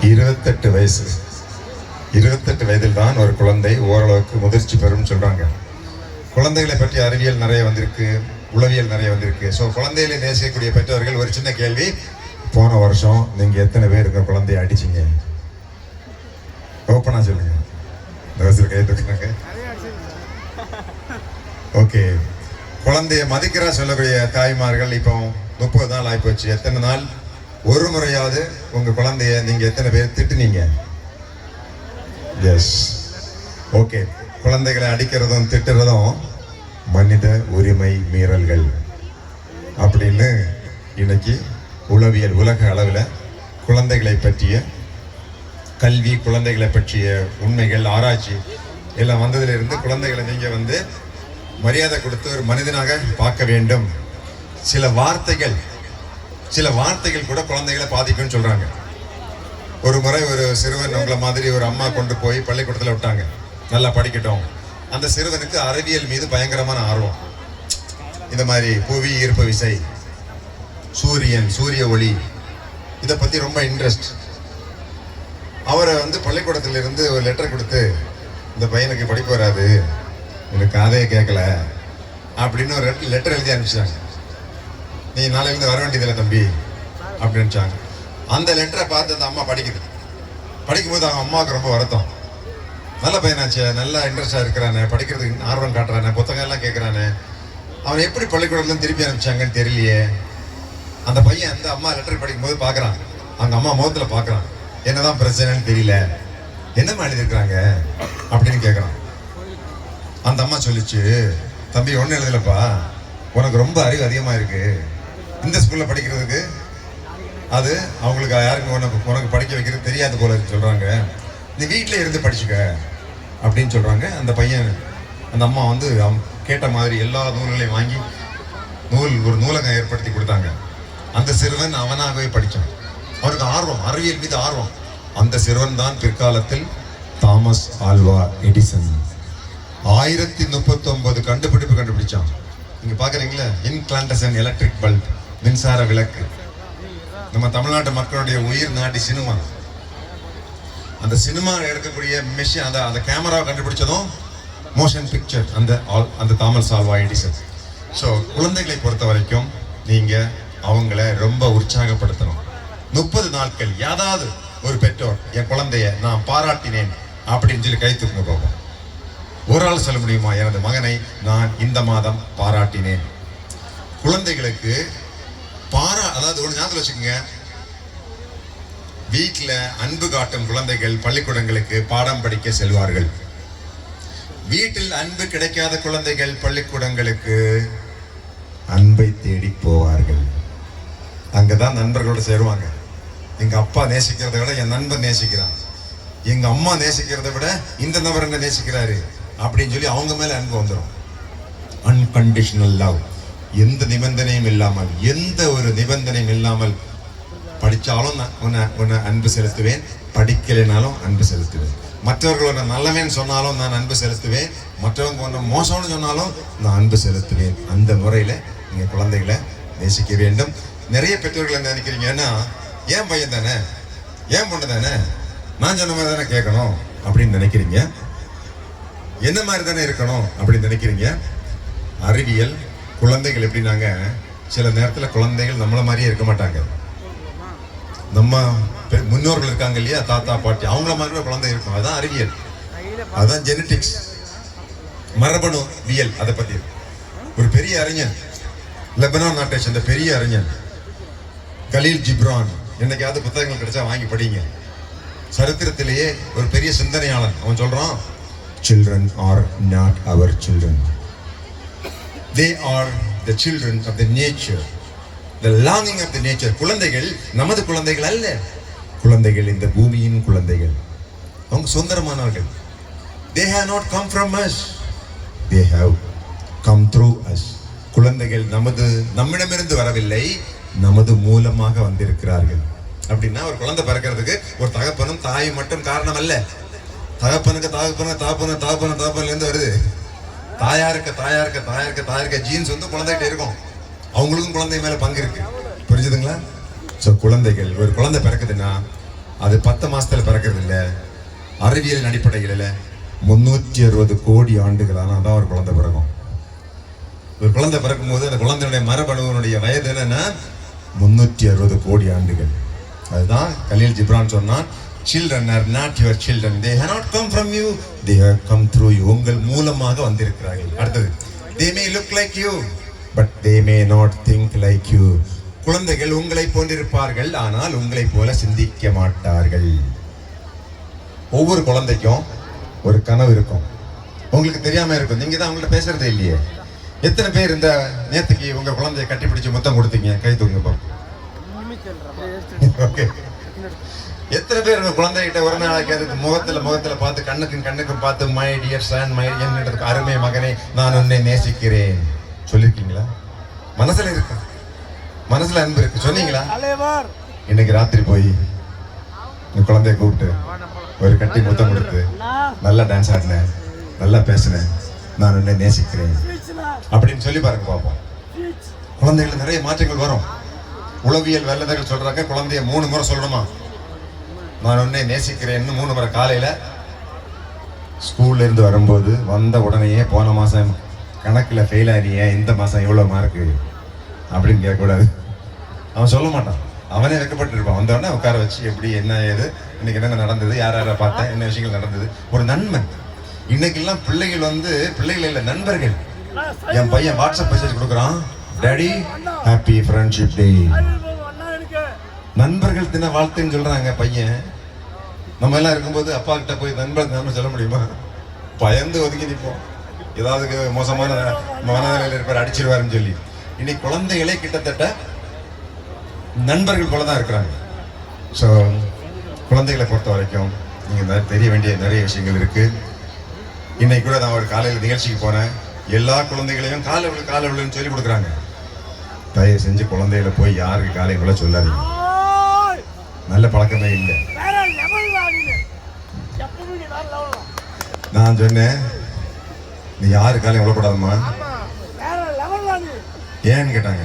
28 வயசு, 28 வயதில் தான் ஒரு குழந்தை ஓரளவுக்கு முதிர்ச்சி பெறும் சொல்றாங்க. குழந்தைகளை பற்றி அறிவியல் நிறைய வந்திருக்கு, உளவியல் நிறைய வந்திருக்கு. ஸோ குழந்தைகளை நேசிக்கக்கூடிய பெற்றவர்கள் ஒரு சின்ன கேள்வி, போன வருஷம் நீங்க எத்தனை பேர் இந்த குழந்தைய அடிச்சிங்க? ஓப்பனா சொல்லுங்க. கை. ஓகே, குழந்தைய மதிக்கிறா சொல்லக்கூடிய தாய்மார்கள் இப்போ 30 நாள் ஆயிப்போச்சு. எத்தனை நாள் ஒரு முறையாவது உங்க குழந்தைய நீங்க எத்தனை பேர் திட்டுனீங்க? எஸ். ஓகே, குழந்தைகளை அடிக்கிறதும் திட்டுறதும் மனித உரிமை மீறல்கள் அப்படின்னு இன்னைக்கு உளவியல் உலக அளவில் குழந்தைகளை பற்றிய கல்வி, குழந்தைகளை பற்றிய உண்மைகள், ஆராய்ச்சி எல்லாம் வந்ததிலிருந்து குழந்தைகளை நீங்க மரியாதை கொடுத்து ஒரு மனிதனாக பார்க்க வேண்டும். சில வார்த்தைகள் கூட குழந்தைகளை பாதிக்கும்னு சொல்றாங்க. ஒரு முறை ஒரு சிறுவன் உங்களை மாதிரி ஒரு அம்மா கொண்டு போய் பள்ளிக்கூடத்தில் விட்டாங்க, நல்லா படிக்கட்டும். அந்த சிறுவனுக்கு அறிவியல் மீது பயங்கரமான ஆர்வம். இந்த மாதிரி புவி ஈர்ப்பு விசை, சூரியன், சூரிய ஒளி, இதை பத்தி ரொம்ப இன்ட்ரெஸ்ட். அவரை பள்ளிக்கூடத்துல இருந்து ஒரு லெட்டர் கொடுத்து, இந்த பையனுக்கு படிப்பு வராது, எனக்கு காதையே கேட்கல அப்படின்னு ஒரு லெட்டர் எழுதி அனுப்பிச்சாங்க. நீ நாளையிலிருந்து வர வேண்டியதில்லை தம்பி அப்படின்னுச்சாங்க. அந்த லெட்டரை பார்த்து அந்த அம்மா படிக்கும்போது அவங்க அம்மாவுக்கு ரொம்ப வருத்தம். நல்ல பையனாச்சே, நல்லா இன்ட்ரெஸ்டாக இருக்கிறானே, படிக்கிறதுக்கு ஆர்வம் காட்டுறானே, புத்தகம் எல்லாம் கேட்குறானே, அவன் எப்படி பள்ளிக்கூடத்துலேருந்து திருப்பி அனுப்பிச்சாங்கன்னு தெரியலையே. அந்த பையன் அந்த அம்மா லெட்டர் படிக்கும்போது பார்க்குறான், அவங்க அம்மா முகத்தில் பார்க்குறான், என்னதான் பிரச்சனைன்னு தெரியல, என்னம்மா எழுதியிருக்கிறாங்க அப்படின்னு கேட்குறான். அந்த அம்மா சொல்லிச்சு, தம்பி ஒன்றும் எழுதலப்பா, உனக்கு ரொம்ப அறிவு அதிகமாக இருக்கு, இந்த ஸ்கூலில் படிக்கிறதுக்கு அது அவங்களுக்கு யாருக்கும் உனக்கு படிக்க வைக்கிறது தெரியாது போல சொல்கிறாங்க, நீ வீட்டில் இருந்து படிச்சுக்க அப்படின்னு சொல்கிறாங்க. அந்த பையன், அந்த அம்மா அவன் கேட்ட மாதிரி எல்லா நூல்களையும் வாங்கி ஒரு நூலகம் ஏற்படுத்தி கொடுத்தாங்க. அந்த சிறுவன் அவனாகவே படித்தான். அவனுக்கு ஆர்வம், அறிவியல் மீது ஆர்வம். அந்த சிறுவன் தான் பிற்காலத்தில் தாமஸ் ஆல்வா எடிசன் 1039 கண்டுபிடிச்சான். நீங்க பாக்குறீங்களா, இன்கிளாண்டசன் எலக்ட்ரிக் பல்ப், மின்சார விளக்கு. நம்ம தமிழ்நாட்டு மக்களுடைய உயிர் நாடி சினிமா. அந்த சினிமா எடுக்கக்கூடிய மிஷின், அந்த கேமராவை கண்டுபிடிச்சதும் மோஷன் பிக்சர் அந்த தாமஸ் ஆல்வா எடிசன். ஸோ குழந்தைகளை பொறுத்த வரைக்கும் நீங்க அவங்கள ரொம்ப உற்சாகப்படுத்தணும். 30 நாட்கள் யாராவது ஒரு பெற்றோர் என் குழந்தைய நான் பாராட்டினேன் அப்படின்னு சொல்லி கை தூக்குங்க பார்ப்போம். ஒரு ஆள் சொல்ல முடியுமா, எனது மகனை நான் இந்த மாதம் பாராட்டினேன்? குழந்தைகளுக்கு அதாவது ஒரு ஞாபகம் வச்சுக்கோங்க, வீட்டில் அன்பு காட்டும் குழந்தைகள் பள்ளிக்கூடங்களுக்கு பாடம் படிக்க செல்வார்கள். வீட்டில் அன்பு கிடைக்காத குழந்தைகள் பள்ளிக்கூடங்களுக்கு அன்பை தேடி போவார்கள். அங்கதான் நண்பர்களோட சேருவாங்க. எங்க அப்பா நேசிக்கிறத விட என் நண்பன் நேசிக்கிறான், எங்க அம்மா நேசிக்கிறத விட இந்த நபர் என்ன நேசிக்கிறாரு அப்படின்னு சொல்லி அவங்க மேல அன்பு வந்துடும். Unconditional love. எந்த நிபந்தனையும் இல்லாமல் படிச்சாலும் உன்னை அன்பு செலுத்துவேன், படிக்கலைனாலும் அன்பு செலுத்துவேன். மற்றவர்கள் உன்னை நல்லவன் சொன்னாலும் நான் அன்பு செலுத்துவேன், மற்றவங்க ஒன்று மோசம்னு சொன்னாலும் நான் அன்பு செலுத்துவேன். அந்த முறையில நீங்க குழந்தைகளை நேசிக்க வேண்டும். நிறைய பெற்றோர்கள் என்ன நினைக்கிறீங்கன்னா, ஏன் பையன் தானே, ஏன் பொண்ணு தானே, நான் சொன்ன மாதிரி தானே கேட்கணும் அப்படின்னு நினைக்கிறீங்க, என்ன மாதிரி தானே இருக்கணும் அப்படின்னு நினைக்கிறீங்க. அறிவியல் குழந்தைகள் எப்படின்னாங்க, சில நேரத்தில் குழந்தைகள் நம்மள மாதிரியே இருக்க மாட்டாங்க. நம்ம முன்னோர்கள் இருக்காங்க இல்லையா, தாத்தா பாட்டி, அவங்கள மாதிரி குழந்தை இருக்கும். அதுதான் அறிவியல், அதுதான் ஜெனட்டிக்ஸ், மரபணுவியல். அதை பத்தி ஒரு பெரிய அறிஞன், லெபனான் நாட்டை சேர்ந்த பெரிய அறிஞன் கலீல் ஜிப்ரான், என்னைக்காவது புத்தகங்கள் கிடைச்சா வாங்கி படிங்க. சரித்திரத்திலேயே ஒரு பெரிய சிந்தனையாளன். அவன் சொல்றான், children are not our children, they are the children of the nature, the longing of the nature. குழந்தைகள் நமது குழந்தைகள் அல்ல, குழந்தைகள் இந்த பூமியின் குழந்தைகள், அவங்க சுதந்திரமானவர்கள். they have not come from us, they have come through us. குழந்தைகள் நம்மிடமிருந்து வரவில்லை, நமது மூலமாக வந்திருக்கிறார்கள். அப்படின்னா ஒரு குழந்தை பிறக்கிறதுக்கு ஒரு தகப்பனும் தாயும் மட்டும் காரணம் அல்ல. தகப்பன்ல இருந்து வருது. தாயாருக்கு ஜீன்ஸ் குழந்தைகிட்ட இருக்கும், அவங்களுக்கும் குழந்தை மேல பங்கு இருக்கு. புரிஞ்சுதுங்களா? ஸோ குழந்தைகள், ஒரு குழந்தை பிறக்குதுன்னா அது 10 மாசத்துல பிறக்கிறது இல்ல, அறிவியல் அடிப்படையில் 360 கோடி ஆண்டுகள் ஆனால் தான் ஒரு குழந்தை பிறக்கும். ஒரு குழந்தை பிறக்கும் போது அந்த குழந்தையுடைய மரபணுவனுடைய வயது என்னன்னா 360 கோடி ஆண்டுகள். அதுதான் கலீல் ஜிப்ரான் சொன்னான், children are not your children, they have not come from you, they have come through you. உங்கள் மூலமாக வந்திருக்கிறார்கள். அடுத்தது, they may look like you but they may not think like you. குழந்தைகள் உங்களை போன்றிருப்பார்கள் ஆனால் உங்களை போல சிந்திக்க மாட்டார்கள். ஒவ்வொரு குழந்தைக்கும் ஒரு கனவு இருக்கும், உங்களுக்கு தெரியாம இருக்கும். நீங்க தான் அவங்கள்ட்ட பேசுறதே இல்லையே. எத்தனை பேர் இந்த நேத்துக்கு உங்க குழந்தைய கட்டி பிடிச்சு முத்தம் கொடுத்தீங்க? கை தூங்க. ஓகே. எத்தனை பேர் உங்க குழந்தைகிட்ட ஒரு நாளைக்கு அதுக்கு முகத்துல பார்த்து கண்ணுக்கும் பார்த்து மை டியர் சன், மை என்னதுக்கு அருமை மகனே நான் உன்னை நேசிக்கிறேன் சொல்லிருக்கீங்களா? மனசுல இருக்கு, மனசுல அன்பு இருக்கு, சொன்னீங்களா? இன்னைக்கு ராத்திரி போய் உங்க குழந்தைய கூப்பிட்டு ஒரு கட்டி முத்தம் கொடுத்து நல்லா டான்ஸ் ஆடினேன், நல்லா பேசினேன், நான் உன்னை நேசிக்கிறேன் அப்படின்னு சொல்லி பாருங்க பார்ப்போம். குழந்தைகள் நிறைய மாற்றங்கள் வரும். உளவியல் வல்லுநர்கள் சொல்றாங்க, குழந்தைய 3 முறை சொல்லணுமா நான் உன்னை நேசிக்கிறேன்னு 3 முறை. காலையில ஸ்கூல்ல இருந்து வரும்போது வந்த உடனேயே போன மாசம் கணக்குல ஃபெயில் ஆகிய இந்த மாசம் எவ்வளவு மார்க்கு அப்படின்னு கேட்கக்கூடாது. அவன் சொல்ல மாட்டான், அவனே வெக்கப்பட்டு இருப்பான். வந்த உடனே உட்கார வச்சு எப்படி என்ன ஏது இன்னைக்கு என்னென்ன நடந்தது, யார் யாரை பார்த்தேன், என்ன விஷயங்கள் நடந்தது, ஒரு நண்பன். இன்னைக்கெல்லாம் பிள்ளைகள் இல்லை நண்பர்கள். என் பையன் வாட்ஸ்அப் மெசேஜ் கொடுக்குறான், டாடி ஹாப்பி ஃப்ரெண்ட்ஷிப் டே. நண்பர்கள் தின வாழ்த்துன்னு சொல்றாங்க பையன். நம்ம எல்லாம் இருக்கும்போது அப்பா கிட்ட போய் நண்பர் சொல்ல முடியுமா? பயந்து ஒதுக்கி நிற்போம், ஏதாவது மோசமான மனநிலையில் இருப்பார், அடிச்சிருவாருன்னு சொல்லி. இன்னைக்கு குழந்தைகளே கிட்டத்தட்ட நண்பர்கள் போலதான் இருக்கிறாங்க. ஸோ குழந்தைகளை பொறுத்த வரைக்கும் நீங்க தெரிய வேண்டிய நிறைய விஷயங்கள் இருக்கு. இன்னைக்கு கூட நான் ஒரு காலையில் நிகழ்ச்சிக்கு போனேன், எல்லா குழந்தைகளையும் காலை விழுன்னு சொல்லி கொடுக்குறாங்க. தயவு செஞ்சு குழந்தைகளை போய் யாருக்கு காலை விழ சொல்லாதீங்க, நல்ல பழக்கமே இல்லை. நான் சொன்னேன், நீ யாரு காலையும் விழக்கூடாதுமா. ஏன்னு கேட்டாங்க,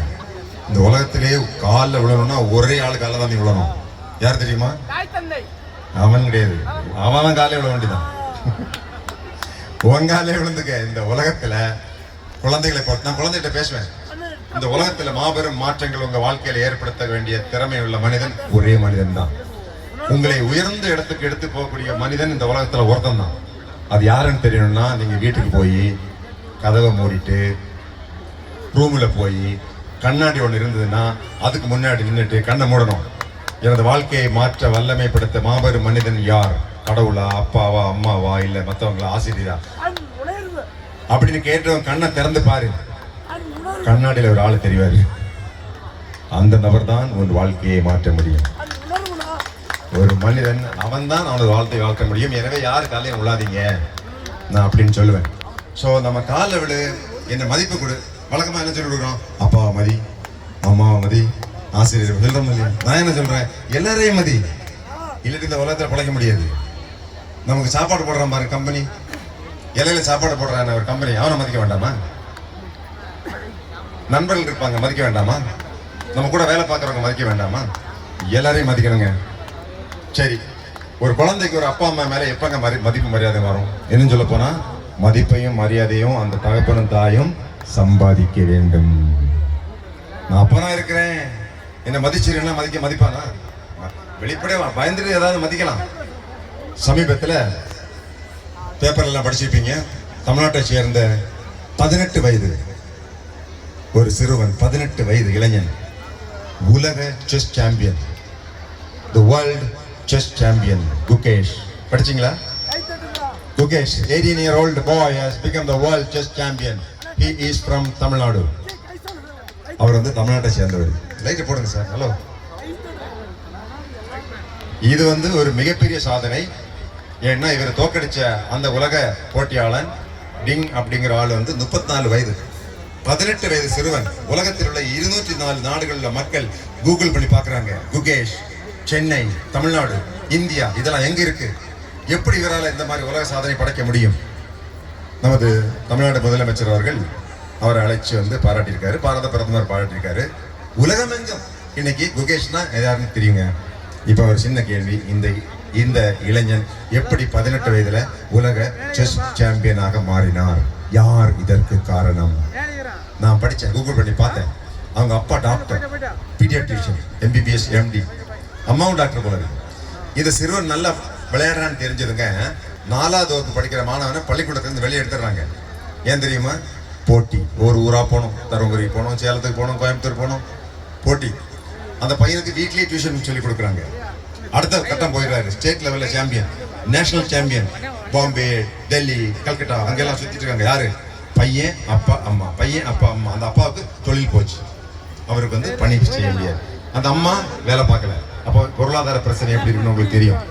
இந்த உலகத்திலே காலில் விழணும்னா ஒரே ஆள் காலில் தான் நீ விழணும். யார் தெரியுமா? அவன் கிடையாது, அவன் காலையில் விழ வேண்டியதான். உங்காலே விழுந்துக்க. இந்த உலகத்துல குழந்தைகளை நான் குழந்தைகிட்ட பேசுவேன், இந்த உலகத்துல மாபெரும் மாற்றங்கள் உங்க வாழ்க்கையில ஏற்படுத்த வேண்டிய திறமை உள்ள மனிதன் ஒரே மனிதன் தான். உங்களை உயர்ந்த இடத்துக்கு எடுத்து போகக்கூடிய மனிதன் இந்த உலகத்துல ஒருத்தன் தான். அது யாருன்னு தெரியணும்னா நீங்க வீட்டுக்கு போய் கதவை மூடிட்டு ரூம்ல போய் கண்ணாடி ஒன்று இருந்ததுன்னா அதுக்கு முன்னாடி நின்றுட்டு கண்ணை மூடணும். எனது வாழ்க்கையை மாற்ற வல்லமைப்படுத்த மாபெரும் மனிதன் யார்? கடவுளா, அப்பாவா, அம்மாவா, இல்ல மற்றவங்களா, ஆசிரியரா அப்படின்னு கேட்டவன் கண்ணை திறந்து பாரு, கண்ணாடியில ஒரு ஆளு தெரிவாரு. அந்த நபர் தான் உன் வாழ்க்கையை மாற்ற முடியும். ஒரு மனிதன் அவன் தான் அவனது வாழ்க்கையை வாழ்க்க முடியும். எனவே யாரு காலையும் விழாதீங்க நான் அப்படின்னு சொல்லுவேன். ஸோ நம்ம காலில் விழு, என்ன மதிப்பு கொடு. வழக்கமா என்ன சொல்லி கொடுக்குறோம்? அப்பாவை மதி, அம்மாவை மதி, ஆசிரியர் சொல்றோம் இல்லையா? நான் என்ன சொல்றேன், எல்லாரையும் மதி, இல்லாட்டி இந்த உலகத்தில் பழைக்க முடியாது. நமக்கு சாப்பாடு போடுறான் பாரு கம்பெனி, இலையில சாப்பாடு போடுறான் ஒரு கம்பெனி, அவனை மதிக்க வேண்டாமா? நண்பர்கள் இருப்பாங்க, மதிக்க வேண்டாமா? நம்ம கூட வேலை பார்க்குறவங்க மதிக்க வேண்டாமா? எல்லாரையும் மதிக்கணுங்க. சரி, ஒரு குழந்தைக்கு ஒரு அப்பா அம்மா மேல எப்பங்க மதிப்பு மரியாதை வரும்? என்னன்னு சொல்ல போனா, மதிப்பையும் மரியாதையும் அந்த தகப்பனும் தாயும் சம்பாதிக்க வேண்டும். நான் அப்பதான் இருக்கிறேன், என்ன மதிச்சிருன்னா மதிப்பானா? வெளிப்படையா பயந்துட்டு ஏதாவது மதிக்கலாம். சமீபத்தில் பேப்பர்லாம் படிச்சிருப்பீங்க, தமிழ்நாட்டை சேர்ந்த 18 வயது ஒரு சிறுவன், 18 வயது இளைஞன், உலக chess champion, the world chess champion Gukesh. படிச்சீங்களா? Gukesh, 18-year-old boy has become the world chess champion. He is from Tamil Nadu. அவர் வந்து தமிழ்நாட்டை சேர்ந்தவர். லைட் போடுங்க சார். ஹலோ. இது வந்து ஒரு மிகப்பெரிய சாதனை. ஏன்னா இவர் தோக்கடிச்ச அந்த உலக போட்டியாளன் டிங் அப்படிங்கிற ஆள் வந்து 34 வயது, 18 வயது சிறுவன். உலகத்தில் உள்ள 204 நாடுகளில் மக்கள் கூகுள் பண்ணி பார்க்குறாங்க, குகேஷ், சென்னை, தமிழ்நாடு, இந்தியா, இதெல்லாம் எங்க இருக்கு? எப்படி இவரால் இந்த மாதிரி உலக சாதனை படைக்க முடியும்? நமது தமிழ்நாடு முதலமைச்சர் அவர்கள் அவரை அழைச்சி வந்து பாராட்டியிருக்காரு, பாரத பிரதமர் பாராட்டியிருக்காரு. உலகமெங்கும் இன்னைக்கு குகேஷ்னா யாருன்னு தெரியுங்க. இப்ப ஒரு சின்ன கேள்வி, இந்த இந்த இளைஞன் எப்படி 18 வயதுல உலக செஸ் சாம்பியனாக மாறினார்? யார் இதற்கு காரணம்? நான் படிச்சேன், கூகுள் பண்ணி பார்த்தேன். அவங்க அப்பா டாக்டர், பீடியாட்ரிஷியன், MBBS MD, அம்மாவும் டாக்டர் போல இருக்கு. இந்த சிறுவன் நல்லா விளையாடுறான்னு தெரிஞ்சதுங்க 4வது வகுப்பு படிக்கிற மாணவனை பள்ளிக்கூடத்திலிருந்து வெளியே எடுத்துடுறாங்க. ஏன் தெரியுமா? போட்டி. ஒரு ஊரா போனோம், தருமபுரி போனோம், சேலத்துக்கு போனோம், கோயம்புத்தூர் போனோம், போட்டி. அந்த பையனுக்கு வீட்லயே டியூஷன் சொல்லி கொடுக்குறாங்க. அடுத்த கட்டம் போயிடுறாரு, ஸ்டேட் லெவல்ல champion, national champion, Bombay, Delhi, Calcutta அங்கெல்லாம் சுத்திட்டு இருக்காங்க. யாரு? பையன், அப்பா, அம்மா. பையன், அப்பா, அம்மா. அந்த அப்பாவுக்கு தொழில் போச்சு, அவருக்கு வந்து பணி செய்ய முடியாது. அந்த அம்மா வேலை பார்க்கல. அப்போ பொருளாதார பிரச்சனை எப்படி இருக்குன்னு உங்களுக்கு தெரியும்.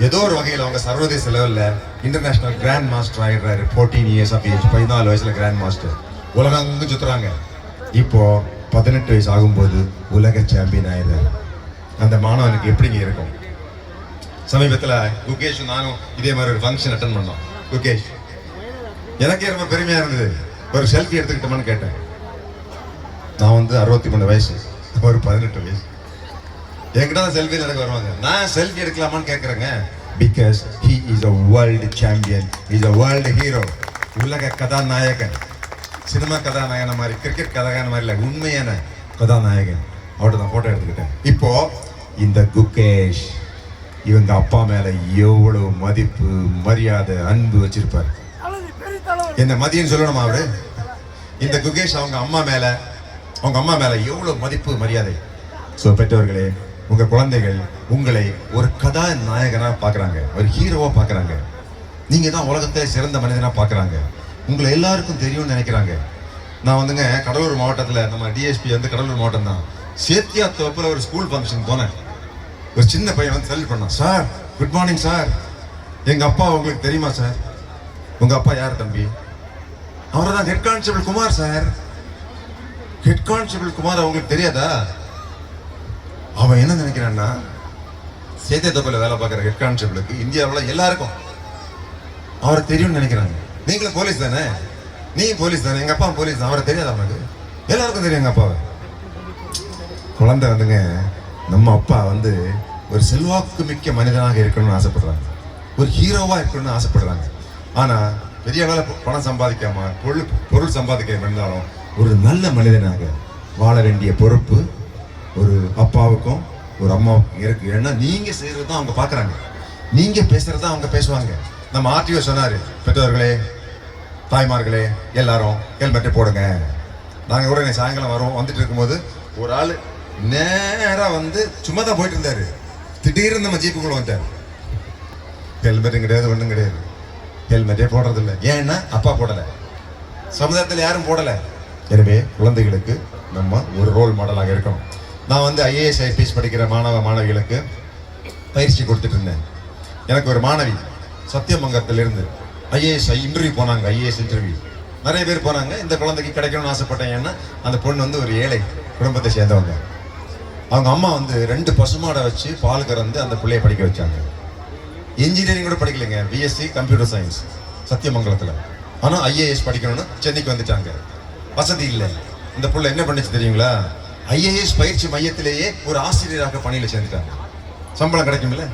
ஏதோ ஒரு வகையில் அவங்க சர்வதேச லெவல்ல இன்டர்நேஷனல் கிராண்ட் மாஸ்டர் ஆயிடுறாரு. 14 இயர்ஸ் ஆஃப் ஏஜ், 14 வயசுல கிராண்ட் மாஸ்டர். உலகம் அங்கு சுத்துறாங்க. இப்போ 18 வயசு ஆகும்போது உலக சாம்பியன் ஆயிடுறாரு. அந்த மாணவனுக்கு எப்படிங்க இருக்கும்? சமீபத்தில் குகேஷ் நானும் இதே மாதிரி ஒரு ஃபங்க்ஷன் அட்டன் பண்ணோம். குகேஷ், எனக்கே ரொம்ப பெருமையா இருந்தது. ஒரு செல்ஃபி எடுத்துக்கிட்டோம்னு கேட்டேன். நான் வந்து 63 வயசு, ஒரு 18 வயசு. என்கிட்ட தான் செல்ஃபி எடுக்க வருவாங்க. நான் செல்ஃபி எடுக்கலாமான்னு கேட்குறேங்க. Because he is a world champion, is a world hero. உலக கதாநாயகன், சினிமா கதாநாயகன மாதிரி, கிரிக்கெட் கதாநாயகன் மாதிரி இல்லை, உண்மையான கதாநாயகன். அவர்கிட்ட நான் ஃபோட்டோ எடுத்துக்கிட்டேன். இப்போ இந்த குகேஷ் இவங்க அப்பா மேல எவ்வளவு மதிப்பு, மரியாதை, அன்பு வச்சிருப்பாரு. என்ன மதியன்னு சொல்லணுமா அவரு? இந்த குகேஷ் அவங்க அம்மா மேல எவ்வளவு மதிப்பு, மரியாதை. ஸோ பெற்றோர்களே, உங்க குழந்தைகள் உங்களை ஒரு கதாநாயகனா பார்க்குறாங்க, ஒரு ஹீரோவா பார்க்குறாங்க. நீங்க தான் உலகத்திலே சிறந்த மனிதனா பார்க்குறாங்க. உங்களை எல்லாருக்கும் தெரியும்னு நினைக்கிறாங்க. நான் வந்துங்க கடலூர் மாவட்டத்தில், நம்ம டிஎஸ்பி வந்து கடலூர் மாவட்டம் தான், சேத்தியா தோப்புல ஒரு ஸ்கூல் ஃபங்க்ஷன் போனேன். ஒரு சின்ன பையன் வந்து செல்ஃபி பண்ணான். சார், குட் மார்னிங் சார், எங்க அப்பா உங்களுக்கு தெரியுமா சார்? உங்க அப்பா யார் தம்பி? அவர் தான் head constable Kumar sir. Head constable Kumar அவங்களுக்கு தெரியாதா? அவன் என்ன நினைக்கிறான்னா, சேத்தியா தோப்புல வேலை பார்க்குற ஹெட் கான்ஸ்டபிளுக்கு இந்தியாவில் எல்லாருக்கும் அவரை தெரியும்னு நினைக்கிறாங்க. நீங்களும் போலீஸ் தானே, நீ போலீஸ் தானே, எங்க அப்பா போலீஸ் தான், அவரை தெரியாது அவனுக்கு? எல்லாருக்கும் தெரியும் எங்க அப்பாவை. குழந்தை வந்துங்க, நம்ம அப்பா வந்து ஒரு செல்வாக்கு மிக்க மனிதனாக இருக்கணும்னு ஆசைப்படுறாங்க, ஒரு ஹீரோவா இருக்கணும்னு ஆசைப்படுறாங்க. ஆனா பெரிய வேலை பணம் சம்பாதிக்காம பொருள் சம்பாதிக்க இருந்தாலும் ஒரு நல்ல மனிதனாக வாழ வேண்டிய பொறுப்பு ஒரு அப்பாவுக்கும் ஒரு அம்மாவுக்கும் இருக்கு. ஏன்னா நீங்க செய்யறதுதான் அவங்க பாக்குறாங்க, நீங்க பேசுறதுதான் அவங்க பேசுவாங்க. நம்ம ஆர்டிஓ சொன்னாரு, பெற்றோர்களே, தாய்மார்களே, எல்லாரும் ஹெல்மெட்டை போடுங்க. நாங்க கூட சாயங்காலம் வரோம், வந்துட்டு இருக்கும்போது ஒரு ஆள் நேரா வந்து சும்மா தான் போயிட்டு இருந்தாரு. திடீர்னு நம்ம ஜீப்புக்குள்ள வந்துட்டாரு. ஹெல்மெட்டும் கிடையாது, ஒன்றும் கிடையாது. ஹெல்மெட்டே போடுறது இல்லை. ஏன்னா அப்பா போடல, சமுதாயத்தில் யாரும் போடல. எனவே குழந்தைகளுக்கு நம்ம ஒரு ரோல் மாடலாக இருக்கணும். நான் வந்து IAS IPS படிக்கிற மாணவிகளுக்கு பயிற்சி கொடுத்துட்டு இருந்தேன். எனக்கு ஒரு மாணவி சத்தியமங்கலத்திலிருந்து IAS இன்டர்வியூ போனாங்க. IAS இன்டர்வியூ நிறைய பேர் போனாங்க. இந்த குழந்தைக்கு கிடைக்கணும்னு ஆசைப்பட்டேன். ஏன்னா அந்த பொண்ணு வந்து ஒரு ஏழை குடும்பத்தை சேர்ந்தவங்க. அவங்க அம்மா வந்து 2 பசுமாடை வச்சு பால் கறந்து அந்த பிள்ளைய படிக்க வச்சாங்க. இன்ஜினியரிங் கூட படிக்கலைங்க, BSc கம்ப்யூட்டர் சயின்ஸ் சத்தியமங்கலத்தில். ஆனால் IAS படிக்கணும்னு சென்னைக்கு வந்துட்டாங்க. வசதி இல்லை. இந்த பிள்ளை என்ன பண்ணிச்சு தெரியுங்களா? IAS பயிற்சி மையத்திலேயே ஒரு ஆசிரியராக பணியில் சேர்ந்துட்டாங்க. சம்பளம் கிடைக்கும்ல,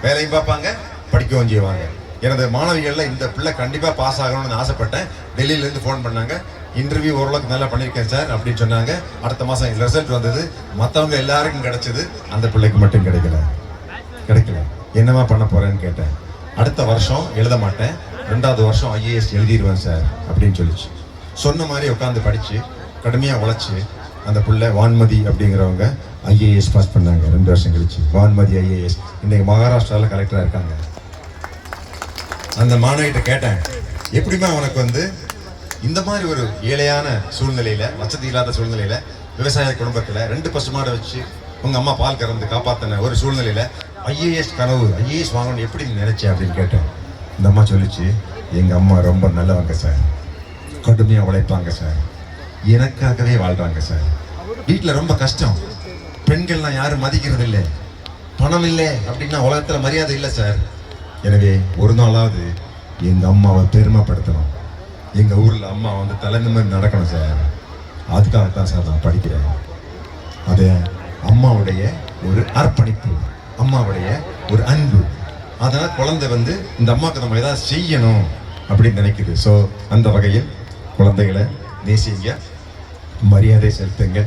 வேலையும் பார்ப்பாங்க, படிக்கவும் செய்வாங்க. எனது மாணவிகள்ல இந்த பிள்ளை கண்டிப்பாக பாஸ் ஆகணும்னு ஆசைப்பட்டேன். டெல்லியிலேருந்து ஃபோன் பண்ணாங்க, இன்டர்வியூ ஓரளவுக்கு நல்லா பண்ணியிருக்கேன் சார் அப்படின்னு சொன்னாங்க. அடுத்த மாதம் ரிசல்ட் வந்தது. மற்றவங்க எல்லாருக்கும் கிடைச்சது, அந்த பிள்ளைக்கு மட்டும் கிடைக்கல. என்னமா பண்ண போறேன்னு கேட்டேன். அடுத்த வருஷம் எழுத மாட்டேன், 2வது வருஷம் IAS எழுதிடுவேன் சார் அப்படின்னு சொல்லிச்சு. சொன்ன மாதிரி உட்காந்து படிச்சு கடுமையாக உழைச்சி அந்த பிள்ளை வான்மதி அப்படிங்கிறவங்க IAS பாஸ் பண்ணாங்க. 2 வருஷம் கழிச்சு வான்மதி IAS இன்னைக்கு மகாராஷ்டிராவில் கலெக்டராக இருக்காங்க. அந்த மாணவிகிட்ட கேட்டேன், எப்படிமா உனக்கு வந்து இந்த மாதிரி ஒரு ஏழையான சூழ்நிலையில, வசதி இல்லாத சூழ்நிலையில, விவசாய குடும்பத்துல 2 பசுமாடை வச்சு உங்க அம்மா பால் கறந்து காப்பாத்தின ஒரு சூழ்நிலையில IAS கனவு, IAS வாங்கணும்னு எப்படி நினைச்சேன் அப்படின்னு கேட்டேன். இந்த அம்மா சொல்லிச்சு, எங்க அம்மா ரொம்ப நல்லவங்க சார், கடுமையா உழைப்பாங்க சார், எனக்காகவே வாழ்றாங்க சார். வீட்டுல ரொம்ப கஷ்டம், பெண்கள்லாம் யாரும் மதிக்கிறது இல்லை, பணம் இல்லை அப்படின்னா உலகத்துல மரியாதை இல்லை சார். எனவே ஒரு நாளாவது எங்க அம்மாவை பெருமைப்படுத்தணும், எங்க ஊர்ல அம்மா வந்து தலைநிமிர்ந்து நடக்கணும் சார். அதுக்காகத்தான் சார் நான் படிக்கிறேன். அது அம்மாவுடைய ஒரு அர்ப்பணிப்பு, அம்மாவுடைய ஒரு அன்பு. அதனால குழந்தை வந்து இந்த அம்மாவுக்கு நம்ம ஏதாவது செய்யணும் அப்படின்னு நினைக்குது. ஸோ அந்த வகையில் குழந்தைகளை நேசிங்க, மரியாதை செலுத்துங்க,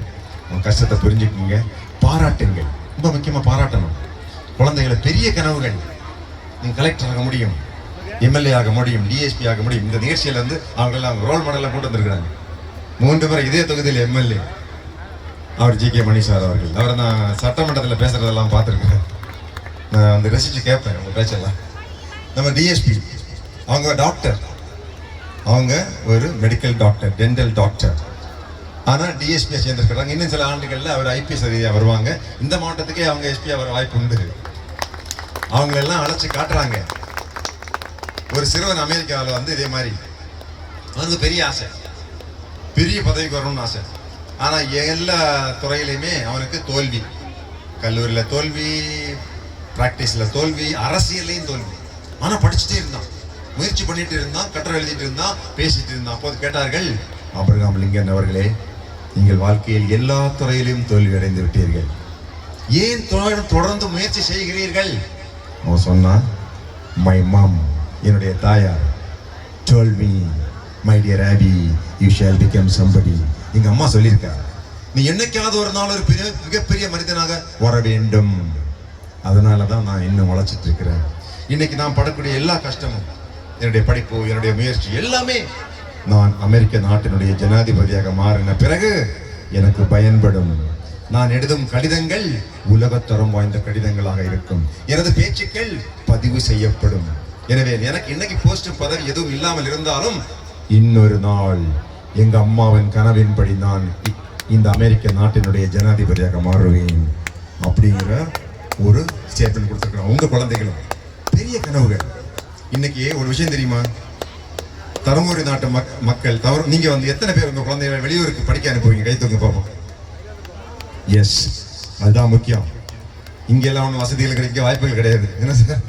உங்க கஷ்டத்தை புரிஞ்சுக்குங்க, பாராட்டுங்கள். ரொம்ப முக்கியமாக பாராட்டணும் குழந்தைகளை. பெரிய கனவுகள், நீங்கள் கலெக்டர் ஆக முடியும், எம்எல்ஏ ஆக முடியும், டிஎஸ்பி ஆக முடியும். இந்த நிகழ்ச்சியில் வந்து அவங்களெல்லாம் ரோல் மாடலாக கூட்டு வந்திருக்கிறாங்க. 3 முறை இதே தொகுதியில் எம்எல்ஏ அவர் ஜி.கே. மணி சார் அவர்கள். அவரை நான் சட்டமன்றத்தில் பேசுறதெல்லாம் பார்த்துருக்கேன். நான் வந்து ரசித்து கேட்பேன் அவங்க பேச்செல்லாம். நம்ம டிஎஸ்பி அவங்க டாக்டர், அவங்க ஒரு மெடிக்கல் டாக்டர், டென்டல் டாக்டர். ஆனால் டிஎஸ்பியை சேர்ந்துருக்கிறாங்க. இன்னும் சில ஆண்டுகளில் அவர் ஐபிஎஸ் அதிகாரியாக வருவாங்க. இந்த மாவட்டத்துக்கே அவங்க எஸ்பியாக வர வாய்ப்பு உண்டு. அவங்களெல்லாம் அழைச்சி காட்டுறாங்க. ஒரு சிறுவன் அமெரிக்காவில் வந்து இதே மாதிரி அவனுக்கு பெரிய ஆசை, பெரிய பதவிக்கு வரணும்னு ஆசை. ஆனால் எல்லா துறையிலையுமே அவனுக்கு தோல்வி. கல்லூரியில் தோல்வி, ப்ராக்டிஸில் தோல்வி, அரசியல்லையும் தோல்வி. ஆனால் படிச்சுட்டே இருந்தான், முயற்சி பண்ணிட்டு இருந்தான், கட்டுரை எழுதிட்டு இருந்தான், பேசிட்டு இருந்தான். அப்போது கேட்டார்கள், ஆபிரகாம் லிங்கன் அவர்களே, நீங்கள் வாழ்க்கையில் எல்லா துறையிலும் தோல்வி அடைந்து விட்டீர்கள், ஏன் தொடர்ந்து முயற்சி செய்கிறீர்கள்? அவன் சொன்னான், மை மாம், என்னுடைய தாயார், told me, my dear Abby, you shall become somebody. எங்க அம்மா சொல்லியிருக்கா, நீ என்னைக்காவது ஒரு நாள் ஒரு மிகப்பெரிய மனிதனாக வர வேண்டும். அதனால தான் நான் இன்னும் உழைச்சிட்டு இருக்கிறேன். இன்னைக்கு நான் படக்கூடிய எல்லா கஷ்டமும், என்னுடைய படிப்பு, என்னுடைய முயற்சி எல்லாமே நான் அமெரிக்க நாட்டினுடைய ஜனாதிபதியாக மாறின பிறகு எனக்கு பயன்படும். நான் எழுதும் கடிதங்கள் உலகத்தரம் வாய்ந்த கடிதங்களாக இருக்கும். எனது பேச்சுக்கள் பதிவு செய்யப்படும். எனவே எனக்கு இன்னைக்கு போஸ்ட் பதவி எதுவும் இல்லாமல் இருந்தாலும் இன்னொரு நாள் எங்க அம்மாவின் கனவின்படி நான் இந்த அமெரிக்க நாட்டினுடைய ஜனாதிபதியாக மாறுவேன் அப்படிங்கிற ஒரு ஸ்டேட்மெண்ட் கொடுத்துருக்கிறோம். உங்க குழந்தைகளும் பெரிய கனவுகள். இன்னைக்கு ஒரு விஷயம் தெரியுமா, தருமபுரி நாட்டு மக்கள் நீங்க வந்து எத்தனை பேர் உங்க குழந்தைகளை வெளியூருக்கு படிக்க அனுப்புவீங்க? கை தூங்க பார்ப்போம். எஸ், அதுதான் முக்கியம். இங்கெல்லாம் ஒன்றும் வசதிகள் கிடைக்க வாய்ப்புகள் கிடையாது. என்ன சார்,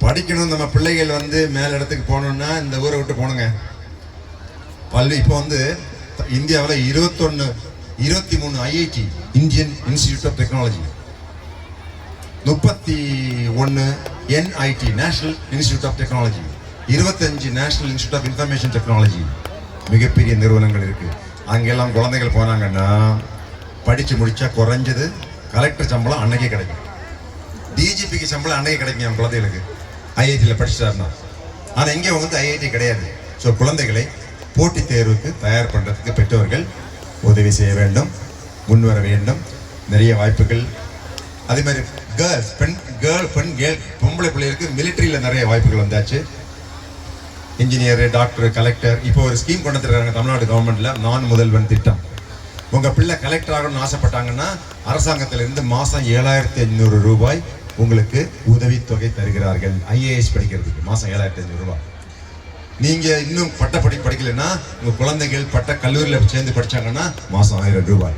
படிக்கணும், நம்ம பிள்ளைகள் வந்து மேல் இடத்துக்கு போகணுன்னா இந்த ஊரை விட்டு போகணுங்க. இப்போ வந்து இந்தியாவில் 23 IIT, Indian Institute of Technology, 31 NIT, National Institute of Technology, 25 National Institute of Information Technology, மிகப்பெரிய நிறுவனங்கள் இருக்கு. அங்கெல்லாம் குழந்தைகள் போனாங்கன்னா படிச்சு முடிச்சா குறைஞ்சது கலெக்டர் சம்பளம் அன்னைக்கே கிடைக்கும், டிஜிபிக்கு சம்பளம் அன்னைக்கே கிடைக்கும் என் குழந்தைகளுக்கு, ஐஐடியில் படிச்சிட்டாருன்னா. ஆனால் இங்கே வந்து ஐஐடி கிடையாது. ஸோ குழந்தைகளை போட்டித் தேர்வுக்கு தயார் பண்ணுறதுக்கு பெற்றோர்கள் உதவி செய்ய வேண்டும், முன்வர வேண்டும். நிறைய வாய்ப்புகள். அதே மாதிரி பொம்பளை பிள்ளைகளுக்கு மிலிட்டரியில் நிறைய வாய்ப்புகள் வந்தாச்சு. Engineer, doctor, collector. இப்போ ஒரு ஸ்கீம் கொண்டு வந்துருக்காங்க தமிழ்நாடு கவர்மெண்ட்ல, நான் முதல்வன் திட்டம். உங்க பிள்ளை கலெக்டர் ஆகணும்னு ஆசைப்பட்டாங்கன்னா அரசாங்கத்திலிருந்து மாசம் 7500 ரூபாய் உங்களுக்கு உதவித்தொகை தருகிறார்கள். ஐஏஎஸ் படிக்கிறதுக்கு மாசம் 7500 ரூபாய். நீங்க இன்னும் பட்டப்படி படிக்கலைன்னா உங்க குழந்தைகள் பட்ட கல்லூரியில் சேர்ந்து படிச்சாங்கன்னா மாசம் 1000 ரூபாய்.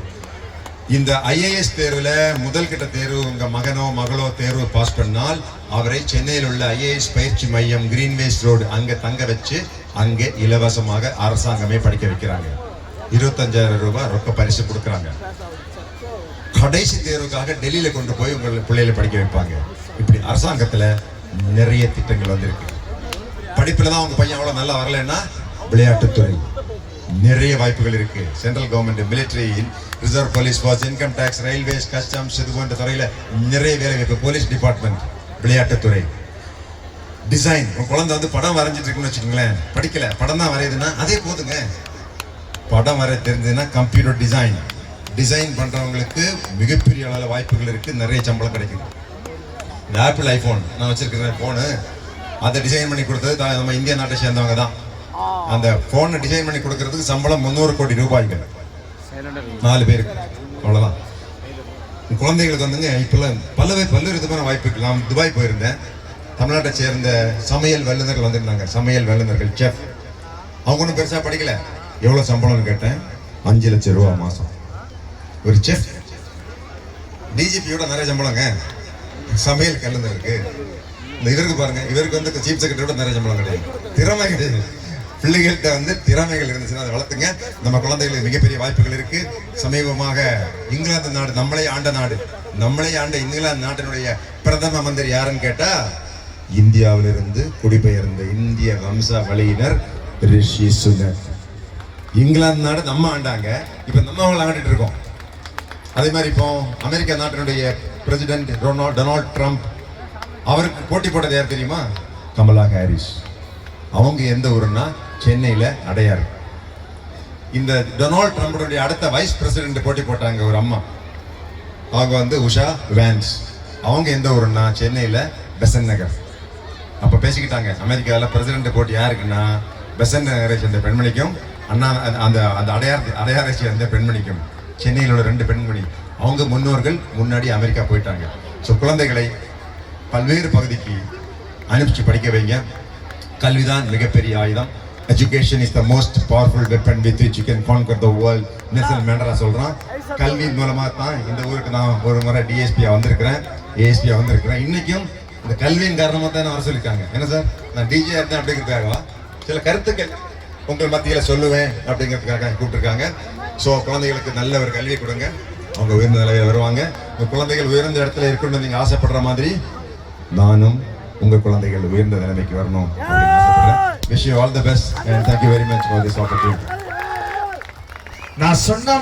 இந்த ஐஏஎஸ் தேர்வுல முதல் கட்ட தேர்வு உங்க மகனோ மகளோ தேர்வு பாஸ் பண்ணால் அவரை சென்னையில் உள்ள ஐஏஎஸ் பயிற்சி மையம், கிரீன்வேஸ் ரோடு, அங்க தங்க வச்சு அங்கே இலவசமாக அரசாங்கமே படிக்க வைக்கிறாங்க. 25000 ரூபாய் ரொக்க பரிசு கொடுக்குறாங்க. கடைசி தேர்வுக்காக டெல்லியில கொண்டு போய் உங்கள் பிள்ளைகளை படிக்க வைப்பாங்க. இப்படி அரசாங்கத்துல நிறைய திட்டங்கள் வந்திருக்கு. படிப்புல தான் உங்க பையன் அவ்வளவு நல்லா வரலன்னா விளையாட்டுத்துறை நிறைய வாய்ப்புகள் இருக்கு. Central government, military, reserve police force, income tax, railways, customs, இது போன்ற துறையில நிறைய வேலை வாய்ப்பு. போலீஸ் டிபார்ட்மெண்ட், விளையாட்டுத்துறை, டிசைன். உங்க குழந்தை வந்து படம் வரைஞ்சிட்டு இருக்குன்னு வச்சுக்கோங்களேன், படிக்கல, படம் தான் வரையுதுன்னா அதே போதுங்க. படம் வரைய தெரிஞ்சதுன்னா கம்ப்யூட்டர் டிசைன் பண்றவங்களுக்கு மிகப்பெரிய அளவில் வாய்ப்புகள் இருக்கு. நிறைய சம்பளம் கிடைக்கும். இந்த ஆப்பிள் ஐபோன் நான் வச்சிருக்கிறேன் போனு, அதை டிசைன் பண்ணி கொடுத்தது நம்ம இந்திய நாட்டை சேர்ந்தவங்க தான். அந்த போனை டிசைன் பண்ணி கொடுக்கறதுக்கு சம்பளம் 300 கோடி ரூபாய்கள், 4 பேருக்கு. அவ்வளவுதான். குழந்தைகளுக்கு வந்துங்க இப்பெல்லாம் பல்வேறு விதமான வாய்ப்புகள். நான் துபாய் போயிருந்தேன். தமிழ்நாட்டை சேர்ந்த சமையல் வல்லுநர்கள் வந்திருந்தாங்க. சமையல் வல்லுநர்கள், செஃப். அவங்க ஒன்றும் பெருசா படிக்கல. எவ்வளவு சம்பளம்னு கேட்டேன். 5 லட்சம் ரூபாய் மாசம். ஒரு செஃப். டிஜிபியோட நிறைய சம்பளங்க சமையல் கல்லுநருக்கு. இந்த இவருக்கு பாருங்க, இவருக்கு வந்து சீஃப் செக்ரட்டரியோட நிறைய சம்பளம் கிடையாது. திறமை கிடையாது. பிள்ளைகள்கிட்ட வந்து திறமைகள் இருந்துச்சுன்னா அதை வளர்த்துங்க. நம்ம குழந்தைகளுக்கு மிகப்பெரிய வாய்ப்புகள் இருக்கு. சமீபமாக இங்கிலாந்து நாடு, நம்மளே ஆண்ட நாடு, நம்மளே ஆண்ட இங்கிலாந்து நாட்டினுடைய பிரதம மந்திரி யாருன்னு கேட்டா இந்தியாவிலிருந்து குடிபெயர்ந்த இந்திய வம்சாவளியினர் ரிஷி சுனக். இங்கிலாந்து நாடு நம்ம ஆண்டாங்க, இப்ப நம்ம அவங்களை ஆண்டுட்டு இருக்கோம். அதே மாதிரி இப்போ அமெரிக்கா நாட்டினுடைய பிரசிடென்ட் டொனால்ட் ட்ரம்ப், அவருக்கு போட்டி போட்டது யார் தெரியுமா? கமலா ஹாரிஸ். அவங்க எந்த ஊருன்னா சென்னையில அடையாறு. இந்த டொனால்ட் ட்ரம்புடைய அடுத்த வைஸ் பிரசிடென்ட் போட்டி போட்டாங்க ஒரு அம்மா, அவங்க வந்து உஷா வேன்ஸ். அவங்க எந்த ஊருன்னா சென்னையில பெசன்ட் நகர். அப்ப பேசிக்கிட்டாங்க, அமெரிக்காவில் பிரசிடென்ட் போட்டி யாருக்குன்னா பெசன்ட் நகரை சேர்ந்த பெண்மணிக்கும் அண்ணா அந்த அந்த அடையாரை சேர்ந்த பெண்மணிக்கும். சென்னையில் உள்ள 2 பெண்மணி, அவங்க முன்னோர்கள் முன்னாடி அமெரிக்கா போயிட்டாங்க. ஸோ குழந்தைகளை பல்வேறு பகுதிக்கு அனுப்பிச்சு படிக்க வைங்க. கல்விதான் மிகப்பெரிய ஆயுதம். Education is the most powerful weapon with which you can conquer the world. Nelson Mandela சொல்றான். கல்வி மூலமாக தான் இந்த ஊருக்கு நான் ஒரு முறை டிஎஸ்பியா வந்திருக்கிறேன், ஏஎஸ்பியா வந்திருக்கிறேன். இன்னைக்கும் இந்த கல்வியின் காரணமாக தான் வர சொல்லியிருக்காங்க. என்ன சார், நான் டிஜே இருந்தேன் அப்படிங்கிறதுக்காகவா? சில கருத்துக்கள் உங்கள் மத்தியில் சொல்லுவேன் அப்படிங்கிறதுக்காக கூப்பிட்டுருக்காங்க. ஸோ குழந்தைகளுக்கு நல்ல ஒரு கல்வி கொடுங்க, அவங்க உயர்ந்த நிலையில் வருவாங்க. உங்கள் குழந்தைகள் உயர்ந்த இடத்துல இருக்கணும்னு நீங்கள் ஆசைப்படுற மாதிரி நானும் உங்கள் குழந்தைகள் உயர்ந்த நிலைமைக்கு வரணும் அப்படின்னு ஆசைப்படுறேன். Wish you all the best and thank you very much for this opportunity. நான் சொன்ன